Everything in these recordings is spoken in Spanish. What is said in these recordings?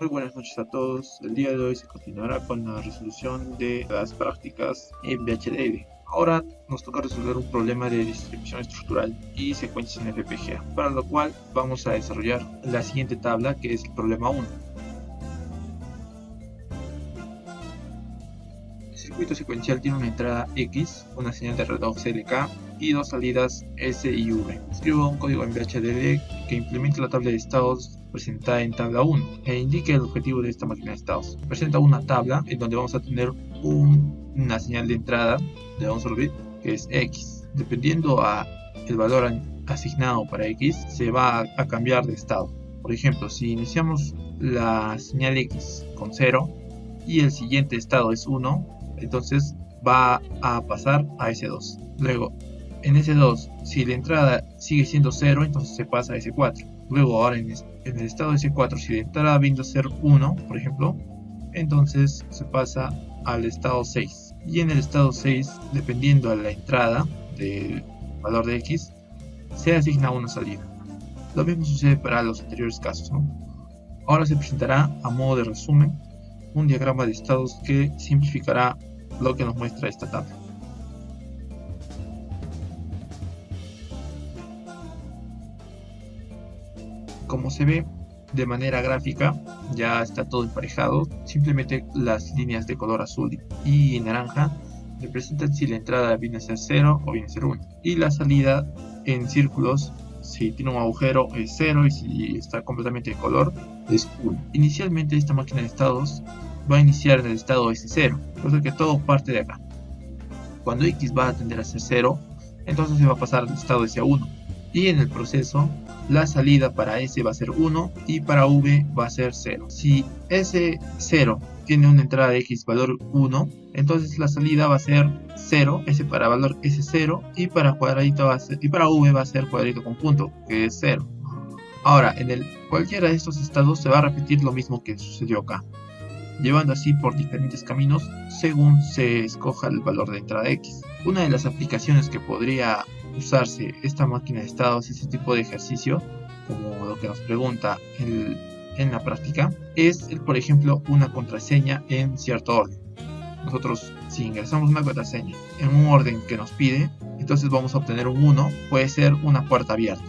Muy buenas noches a todos. El día de hoy se continuará con la resolución de las prácticas en VHDL. Ahora nos toca resolver un problema de distribución estructural y secuencias en FPGA, para lo cual vamos a desarrollar la siguiente tabla, que es el problema 1. El circuito secuencial tiene una entrada X, una señal de reloj CLK y dos salidas S y V. Escribo un código en VHDL que implemente la tabla de estados presentada en tabla 1 e indique el objetivo de esta máquina de estados. Presenta una tabla en donde vamos a tener una señal de entrada de un solo bit, que es X. Dependiendo a el valor asignado para X, se va a cambiar de estado. Por ejemplo, si iniciamos la señal X con 0 y el siguiente estado es 1, entonces va a pasar a S2. Luego, en S2, si la entrada sigue siendo 0, entonces se pasa a S4. Luego, ahora en el estado de S4, si la entrada viene a ser 1, por ejemplo, entonces se pasa al estado 6. Y en el estado 6, dependiendo de la entrada del valor de X, se asigna una salida. Lo mismo sucede para los anteriores casos, ¿no? Ahora se presentará, a modo de resumen, un diagrama de estados que simplificará lo que nos muestra esta tabla. Como se ve de manera gráfica, ya está todo emparejado. Simplemente las líneas de color azul y naranja representan si la entrada viene a ser 0 o viene a ser 1. Y la salida en círculos, si tiene un agujero es 0 y si está completamente de color es 1. Inicialmente esta máquina de estados va a iniciar en el estado S0, por eso que todo parte de acá. Cuando X va a tender a ser 0, entonces se va a pasar al estado S1. Y en el proceso, la salida para S va a ser 1 y para V va a ser 0. Si S0 tiene una entrada de X valor 1, entonces la salida va a ser 0, S para valor S0 y para cuadradito y para V va a ser cuadradito con punto, que es 0. Ahora, en cualquiera de estos estados se va a repetir lo mismo que sucedió acá, llevando así por diferentes caminos según se escoja el valor de entrada X. Una de las aplicaciones que podría usarse esta máquina de estados, ese tipo de ejercicio, como lo que nos pregunta en la práctica, es, por ejemplo, una contraseña en cierto orden. Nosotros, si ingresamos una contraseña en un orden que nos pide, entonces vamos a obtener un 1, puede ser una puerta abierta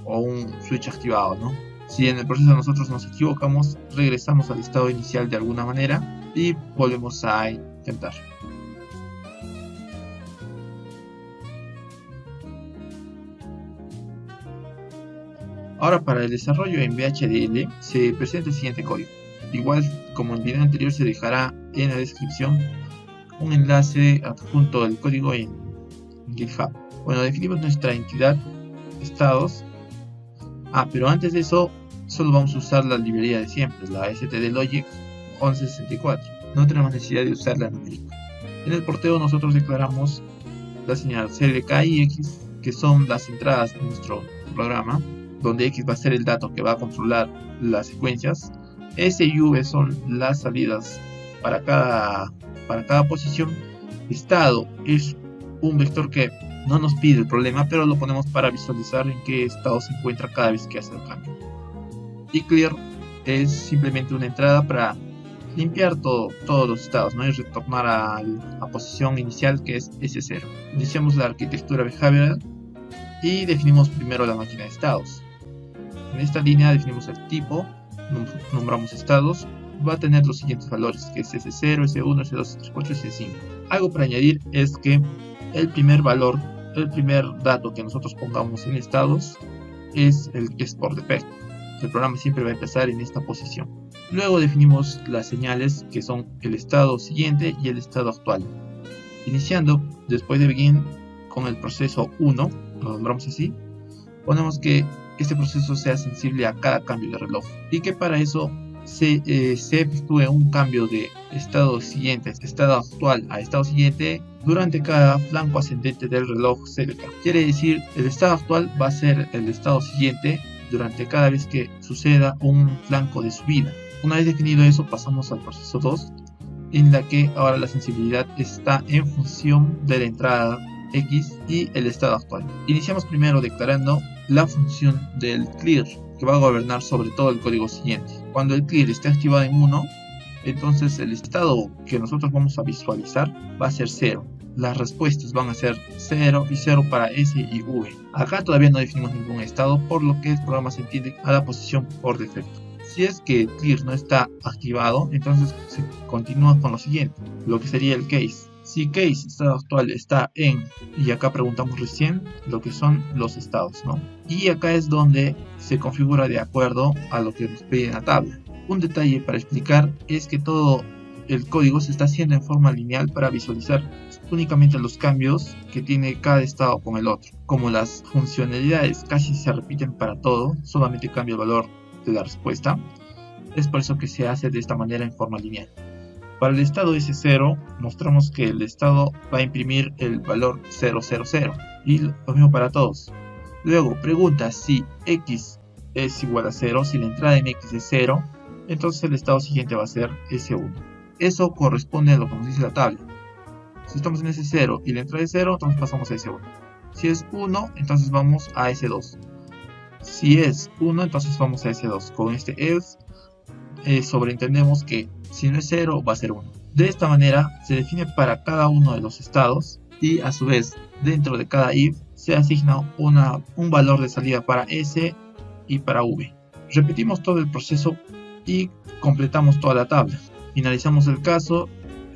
o un switch activado, ¿no? Si en el proceso nosotros nos equivocamos, regresamos al estado inicial de alguna manera y volvemos a intentar. Ahora, para el desarrollo en VHDL se presenta el siguiente código. Igual como en el video anterior, se dejará en la descripción un enlace adjunto del código en GitHub. Bueno, definimos nuestra entidad estados. Pero antes de eso, solo vamos a usar la librería de siempre, la stdlogic 1164. No tenemos necesidad de usar la numérica. En el porteo nosotros declaramos la señal CLK y X, que son las entradas de nuestro programa, donde X va a ser el dato que va a controlar las secuencias. S y V son las salidas para cada posición. Estado es un vector que no nos pide el problema, pero lo ponemos para visualizar en qué estado se encuentra cada vez que hace el cambio. Y clear es simplemente una entrada para limpiar todos los estados, ¿no? Y retornar a la posición inicial, que es S0. Iniciamos la arquitectura behavioral y definimos primero la máquina de estados. En esta línea definimos el tipo, nombramos estados, va a tener los siguientes valores, que es S0, S1, S2, S4 y S5. Algo para añadir es que el primer dato que nosotros pongamos en estados es el que es por defecto. El programa siempre va a empezar en esta posición. Luego definimos las señales, que son el estado siguiente y el estado actual. Iniciando después de begin con el proceso 1, lo nombramos así, ponemos que este proceso sea sensible a cada cambio de reloj y que para eso se efectúe un cambio de estado siguiente, estado actual a estado siguiente durante cada flanco ascendente del reloj CLK. Quiere decir, el estado actual va a ser el estado siguiente durante cada vez que suceda un flanco de subida. Una vez definido eso, pasamos al proceso 2, en la que ahora la sensibilidad está en función de la entrada X y el estado actual. Iniciamos primero declarando la función del clear, que va a gobernar sobre todo el código siguiente. Cuando el clear esté activado en 1, entonces el estado que nosotros vamos a visualizar va a ser 0. Las respuestas van a ser 0 y 0 para S y V. Acá todavía no definimos ningún estado, por lo que el programa se entiende a la posición por defecto. Si es que el clear no está activado, entonces se continúa con lo siguiente, lo que sería el case. Si case estado actual está en, y acá preguntamos recién lo que son los estados, ¿no? Y acá es donde se configura de acuerdo a lo que nos pide en la tabla. Un detalle para explicar es que todo el código se está haciendo en forma lineal para visualizar únicamente los cambios que tiene cada estado con el otro. Como las funcionalidades casi se repiten para todo, solamente cambia el valor de la respuesta, es por eso que se hace de esta manera en forma lineal. Para el estado S0 mostramos que el estado va a imprimir el valor 000 y lo mismo para todos. Luego pregunta si x es igual a 0, si la entrada en x es 0, entonces el estado siguiente va a ser S1. Eso corresponde a lo que nos dice la tabla. Si estamos en S0 y la entrada es 0, entonces pasamos a S1. Si es 1, entonces vamos a S2. Si es 1, entonces vamos a S2. Con este else sobreentendemos que si no es 0, va a ser 1. De esta manera se define para cada uno de los estados y a su vez dentro de cada if se asigna un valor de salida para S y para V. Repetimos todo el proceso y completamos toda la tabla. Finalizamos el caso,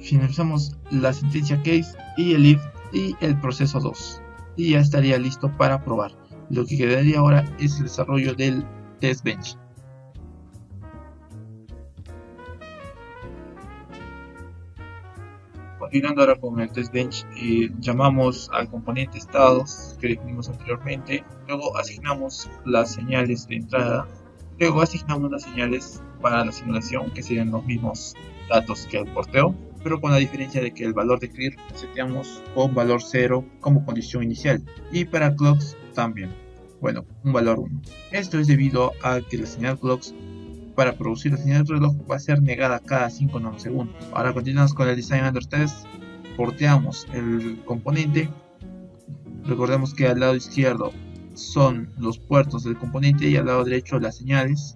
finalizamos la sentencia case y el if y el proceso 2. Y ya estaría listo para probar. Lo que quedaría ahora es el desarrollo del test bench. Continuando ahora con el test bench, llamamos al componente estados que definimos anteriormente, luego asignamos las señales de entrada, luego asignamos las señales para la simulación que serían los mismos datos que el porteo, pero con la diferencia de que el valor de clear seteamos con valor 0 como condición inicial y para clocks también, bueno, un valor 1. Esto es debido a que la señal clocks para producir la señal de reloj va a ser negada cada 5 nanosegundos. Ahora continuamos con el design under test, porteamos el componente, recordemos que al lado izquierdo son los puertos del componente y al lado derecho las señales,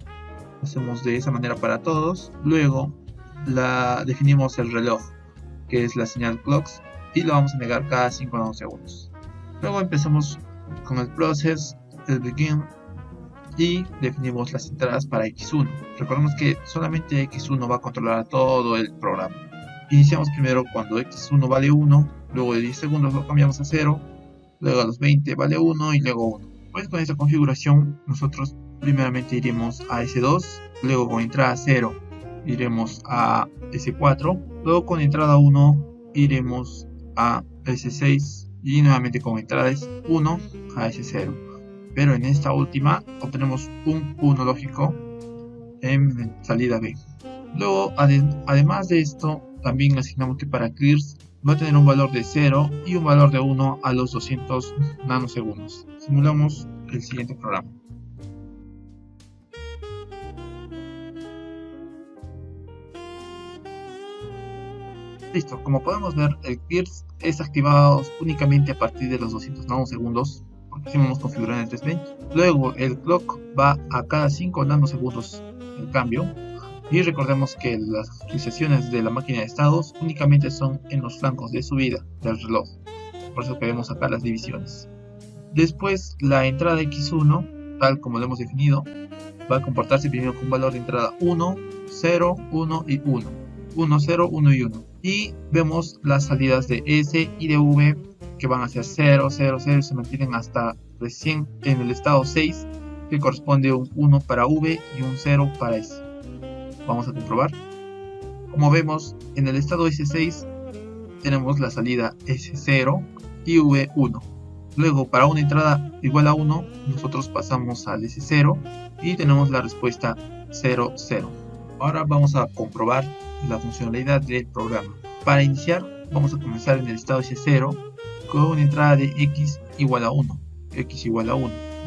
hacemos de esa manera para todos, luego definimos el reloj que es la señal clocks y lo vamos a negar cada 5 nanosegundos. Luego empezamos con el process, el begin y definimos las entradas para X1. Recordemos que solamente X1 va a controlar todo el programa. Iniciamos primero cuando X1 vale 1, luego de 10 segundos lo cambiamos a 0, luego a los 20 vale 1 y luego 1. Pues con esta configuración nosotros primeramente iremos a S2, luego con entrada 0 iremos a S4, luego con entrada 1 iremos a S6 y nuevamente con entradas 1 a S0. Pero en esta última obtenemos un 1 lógico en salida B. Luego, además de esto, también asignamos que para clears va a tener un valor de 0 y un valor de 1 a los 200 nanosegundos. Simulamos el siguiente programa. Listo, como podemos ver, el clears es activado únicamente a partir de los 200 nanosegundos. Así vamos a configurar en el test bench. Luego el clock va a cada 5 nanosegundos el cambio. Y recordemos que las actualizaciones de la máquina de estados únicamente son en los flancos de subida del reloj. Por eso que vemos acá las divisiones. Después la entrada X1, tal como lo hemos definido, va a comportarse primero con un valor de entrada 1, 0, 1 y 1. 1, 0, 1 y 1. Y vemos las salidas de S y de V que van a ser 0, 0, 0 y se mantienen hasta recién en el estado 6, que corresponde un 1 para V y un 0 para S. Vamos a comprobar. Como vemos, en el estado S6 tenemos la salida S0 y V1. Luego, para una entrada igual a 1, nosotros pasamos al S0 y tenemos la respuesta 0, 0. Ahora vamos a comprobar la funcionalidad del programa. Para iniciar, vamos a comenzar en el estado S0 con una entrada de x igual a 1,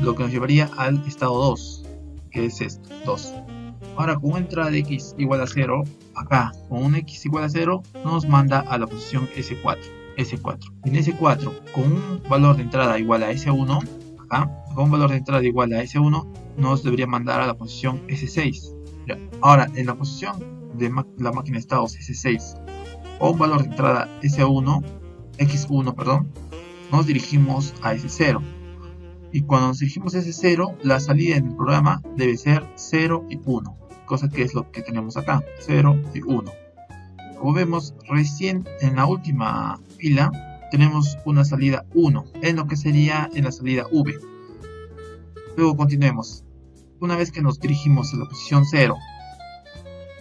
lo que nos llevaría al estado 2, que es esto, 2. Ahora con una entrada de x igual a 0, acá con un x igual a 0 nos manda a la posición S4. En S4 con un valor de entrada igual a S1, acá con un valor de entrada igual a S1 nos debería mandar a la posición S6. Ya. Ahora, en la posición de la máquina de estados S6 o un valor de entrada S1, X1, perdón, nos dirigimos a S0. Y cuando nos dirigimos a S0, la salida en el programa debe ser 0 y 1, cosa que es lo que tenemos acá, 0 y 1. Como vemos, recién en la última fila tenemos una salida 1, en lo que sería en la salida V. Luego continuemos. Una vez que nos dirigimos a la posición 0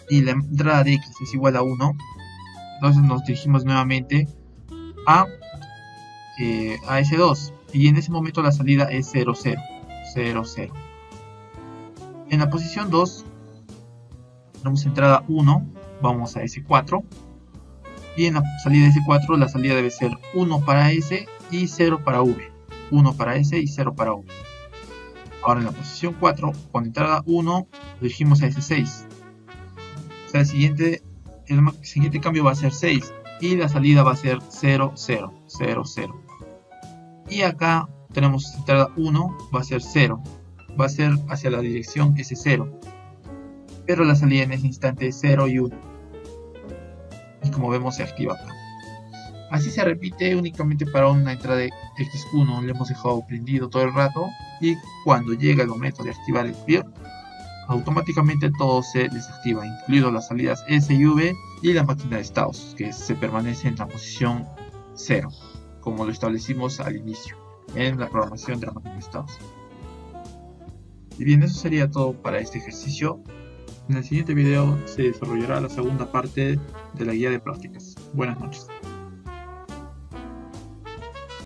y la entrada de X es igual a 1, entonces nos dirigimos nuevamente a S2 y en ese momento la salida es 0, 0, 0, 0. En la posición 2 tenemos entrada 1, vamos a S4 y en la salida S4 la salida debe ser 1 para S y 0 para V, 1 para S y 0 para V. Ahora en la posición 4 con entrada 1 dirigimos a S6, o sea, el siguiente cambio va a ser 6 y la salida va a ser 0, 0, 0, 0. Y acá tenemos entrada 1, va a ser 0, va a ser hacia la dirección S0, pero la salida en ese instante es 0 y 1. Y como vemos se activa acá. Así se repite únicamente para una entrada de X1, le hemos dejado prendido todo el rato y cuando llega el momento de activar el FIR, automáticamente todo se desactiva, incluido las salidas S y V y la máquina de estados, que se permanece en la posición 0, como lo establecimos al inicio, en la programación de la máquina de estados. Y bien, eso sería todo para este ejercicio. En el siguiente video se desarrollará la segunda parte de la guía de prácticas. Buenas noches.